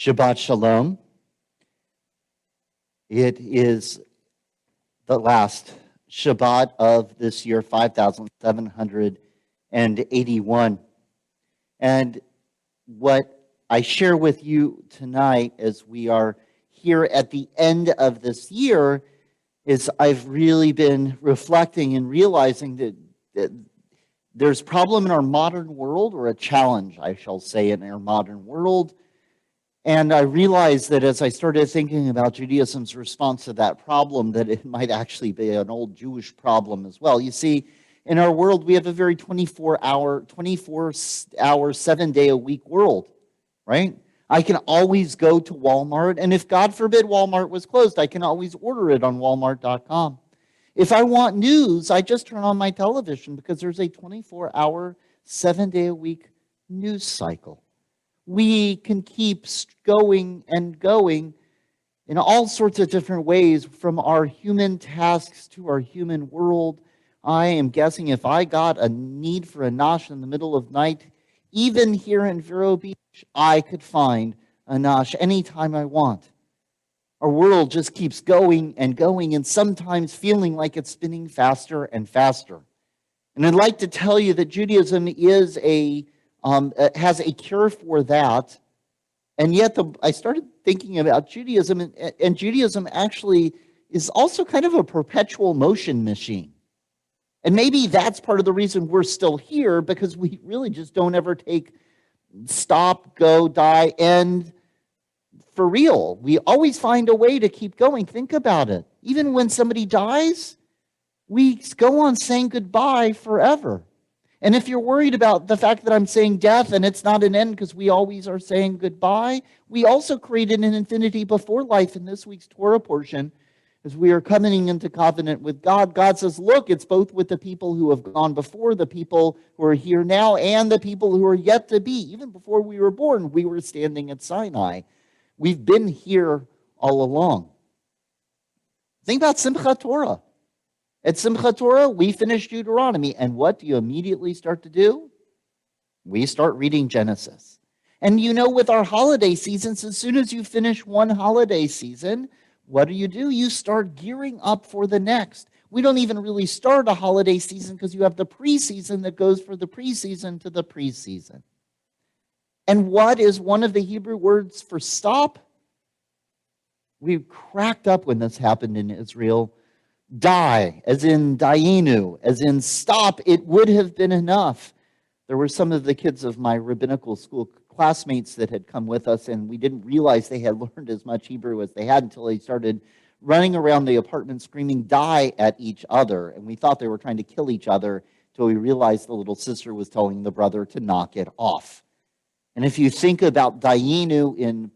Shabbat Shalom. It is the last Shabbat of this year, 5,781. And what I share with you tonight as we are here at the end of this year is I've really been reflecting and realizing that there's a problem in our modern world, or a challenge, I shall say, in our modern world. And I realized that as I started thinking about Judaism's response to that problem, that it might actually be an old Jewish problem as well. You see, in our world, we have a very 24-hour, 7-day-a-week world, right? I can always go to Walmart, and if God forbid Walmart was closed, I can always order it on Walmart.com. If I want news, I just turn on my television because there's a 24-hour, 7-day-a-week news cycle. We can keep going and going in all sorts of different ways, from our human tasks to our human world. I am guessing if I got a need for a nosh in the middle of night, even here in Vero Beach, I could find a nosh anytime I want. Our world just keeps going, and sometimes feeling like it's spinning faster and faster. And I'd like to tell you that Judaism is has a cure for that. And yet I started thinking about Judaism, and Judaism actually is also kind of a perpetual motion machine. And maybe that's part of the reason we're still here, because we really just don't ever take stop, go, die, end for real. We always find a way to keep going. Think about it. Even when somebody dies, we go on saying goodbye forever. And if you're worried about the fact that I'm saying death and it's not an end because we always are saying goodbye, we also created an infinity before life in this week's Torah portion. As we are coming into covenant with God, God says, look, it's both with the people who have gone before, the people who are here now, and the people who are yet to be. Even before we were born, we were standing at Sinai. We've been here all along. Think about Simchat Torah. At Simchat Torah, we finish Deuteronomy, and what do you immediately start to do? We start reading Genesis. And you know, with our holiday seasons, as soon as you finish one holiday season, what do? You start gearing up for the next. We don't even really start a holiday season because you have the preseason that goes for the preseason to the preseason. And what is one of the Hebrew words for stop? We cracked up when this happened in Israel. Die, as in dayenu, as in stop, it would have been enough. There were some of the kids of my rabbinical school classmates that had come with us, and we didn't realize they had learned as much Hebrew as they had until they started running around the apartment screaming die at each other. And we thought they were trying to kill each other until we realized the little sister was telling the brother to knock it off. And if you think about dayenu in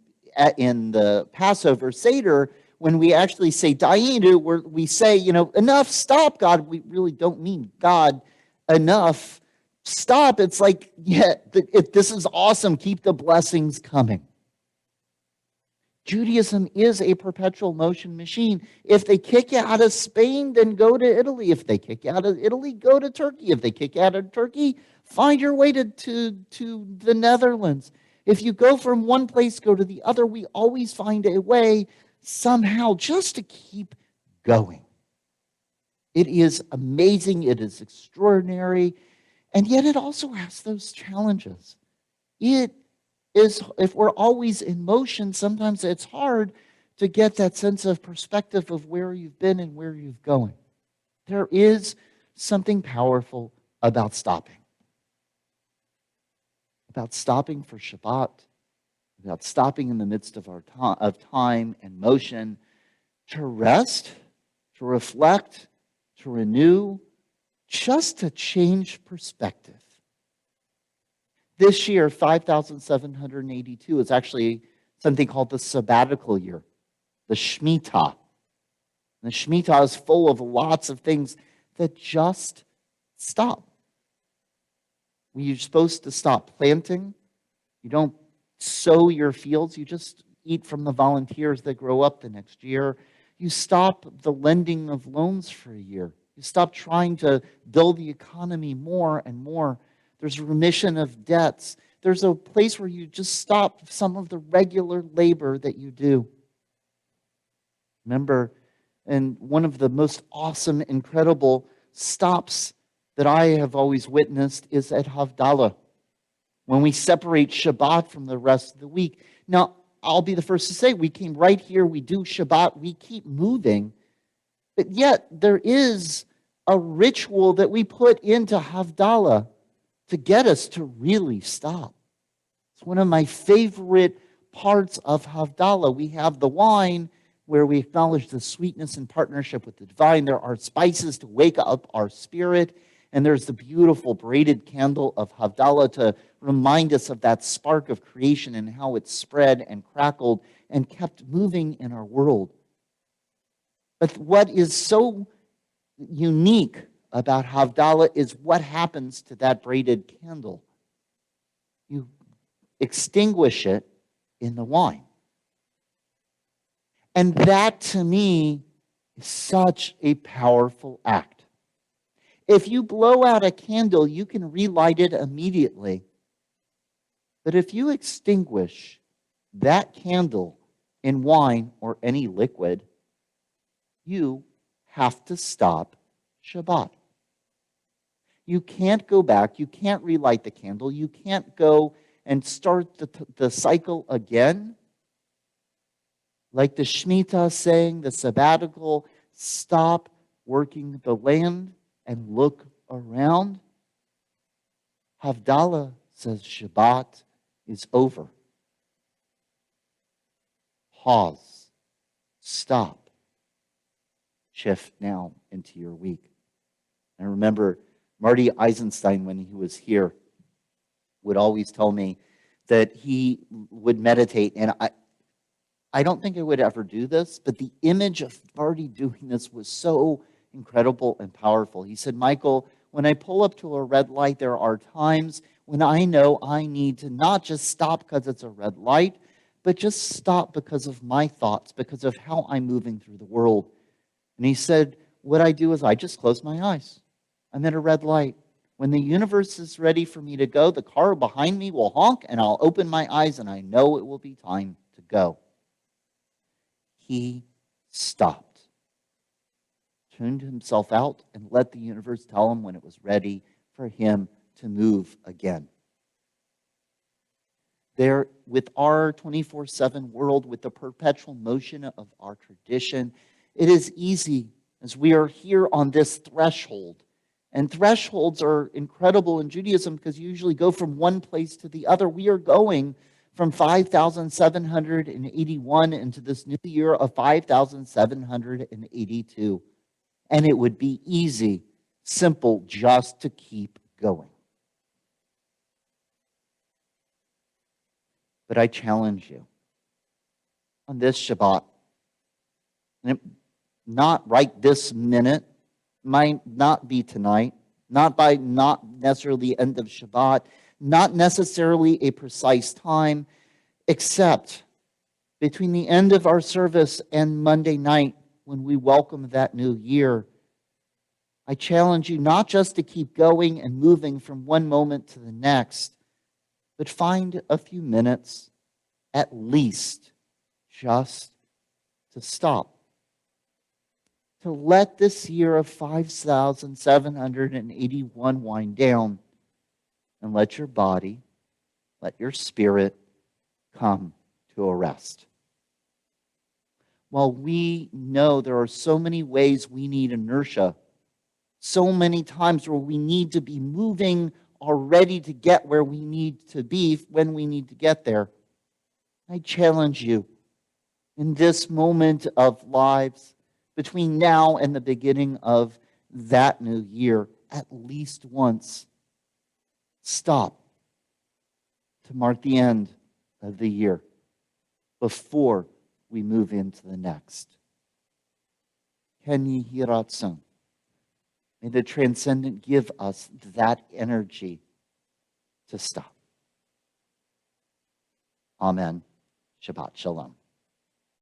the Passover Seder, when we actually say dayenu, we say, enough, stop, God. We really don't mean God, enough, stop. It's like, this is awesome. Keep the blessings coming. Judaism is a perpetual motion machine. If they kick you out of Spain, then go to Italy. If they kick you out of Italy, go to Turkey. If they kick you out of Turkey, find your way to the Netherlands. If you go from one place, go to the other. We always find a way somehow just to keep going. It is amazing. It is extraordinary. And yet it also has those challenges. It is, if we're always in motion, sometimes it's hard to get that sense of perspective of where you've been and where you're going. There is something powerful about stopping. About stopping for Shabbat, about stopping in the midst of our time and motion, to rest, to reflect, to renew, just to change perspective. This year, 5,782, is actually something called the sabbatical year, the Shemitah. And the Shemitah is full of lots of things that just stop. You're supposed to stop planting. You don't sow your fields. You just eat from the volunteers that grow up the next year. You stop the lending of loans for a year. You stop trying to build the economy more and more. There's remission of debts. there's a place where you just stop some of the regular labor that you do. Remember, and one of the most awesome, incredible stops that I have always witnessed is at Havdalah, when we separate Shabbat from the rest of the week. Now, I'll be the first to say, we came right here, we do Shabbat, we keep moving, but yet there is a ritual that we put into Havdalah to get us to really stop. It's one of my favorite parts of Havdalah. We have the wine where we acknowledge the sweetness and partnership with the divine. There are spices to wake up our spirit. And there's the beautiful braided candle of Havdalah to remind us of that spark of creation and how it spread and crackled and kept moving in our world. But what is so unique about Havdalah is what happens to that braided candle. You extinguish it in the wine. And that, to me, is such a powerful act. If you blow out a candle, you can relight it immediately. But if you extinguish that candle in wine or any liquid, you have to stop Shabbat. You can't go back. You can't relight the candle. You can't go and start the cycle again. Like the Shemitah saying, the sabbatical, stop working the land and look around. Havdalah says Shabbat is over. Pause. Stop. Shift now into your week. I remember Marty Eisenstein, when he was here, would always tell me that he would meditate. And I don't think I would ever do this, but the image of Marty doing this was so incredible and powerful. He said, Michael, when I pull up to a red light, there are times when I know I need to not just stop because it's a red light, but just stop because of my thoughts, because of how I'm moving through the world. And he said, what I do is I just close my eyes. I'm at a red light. When the universe is ready for me to go, the car behind me will honk and I'll open my eyes and I know it will be time to go. He stopped, tuned himself out, and let the universe tell him when it was ready for him to move again. There, with our 24/7 world, with the perpetual motion of our tradition, it is easy as we are here on this threshold. And thresholds are incredible in Judaism because you usually go from one place to the other. We are going from 5,781 into this new year of 5,782. And it would be easy, simple, just to keep going. But I challenge you on this Shabbat, and not right this minute, might not be tonight, not necessarily the end of Shabbat, not necessarily a precise time, except between the end of our service and Monday night when we welcome that new year. I challenge you not just to keep going and moving from one moment to the next, but find a few minutes at least just to stop. To let this year of 5,781 wind down and let your body, let your spirit come to a rest. While we know there are so many ways we need inertia, so many times where we need to be moving already to get where we need to be when we need to get there, I challenge you in this moment of lives between now and the beginning of that new year, at least once, stop to mark the end of the year before we move into the next. Ken Yehi Ratzon. May the transcendent give us that energy to stop. Amen. Shabbat Shalom.